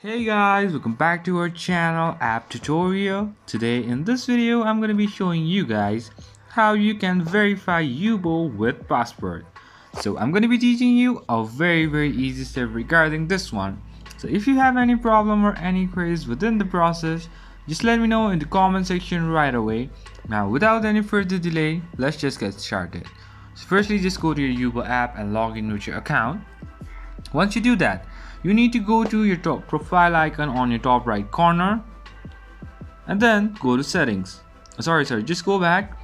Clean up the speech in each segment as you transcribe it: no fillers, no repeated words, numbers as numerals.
Hey guys, welcome back to our channel app tutorial. Today in this video I'm going to be showing you guys how you can verify Yubo with password. So I'm going to be teaching you a very easy step regarding this one. So if you have any problem or any queries within the process, just let me know in the comment section right away. Now without any further delay, let's just get started. So firstly, just go to your Yubo app and log in with your account. Once you do that, you need to go to your top profile icon on your top right corner and then go to settings. Just go back,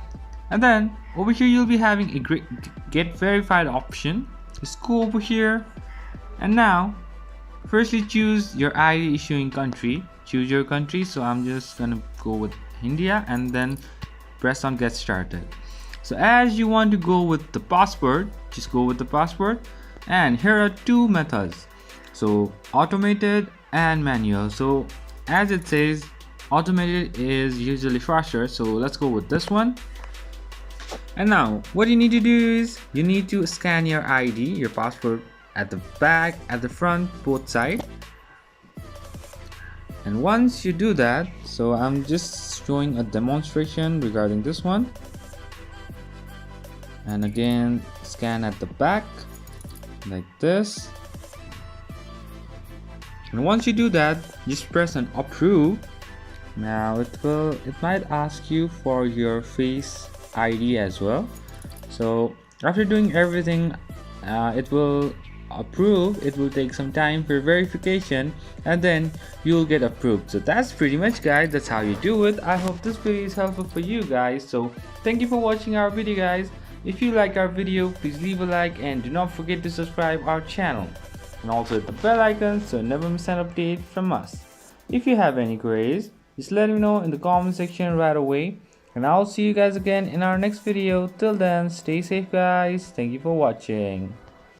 and then over here you'll be having a great get verified option. Just go over here, and now firstly choose your ID issuing country. Choose your country, so I'm just gonna go with India, and then press on get started. So as you want to go with the password, just go with the password, and here are two methods. So automated and manual. So as it says, automated is usually faster, so let's go with this one. And now what you need to do is you need to scan your ID, your passport, at the back, at the front, both sides. And once you do that, so I'm just showing a demonstration regarding this one. And again, scan at the back like this. And once you do that, just press on approve. Now it might ask you for your face ID as well. So after doing everything, it will approve. It will take some time for verification, and then you'll get approved. So that's pretty much, guys. That's how you do it. I hope this video is helpful for you guys. So thank you for watching our video, guys. If you like our video, please leave a like and do not forget to subscribe our channel. And also hit the bell icon so never miss an update from us. If you have any queries, just let me know in the comment section right away, and I'll see you guys again in our next video. Till then, stay safe guys. Thank you for watching.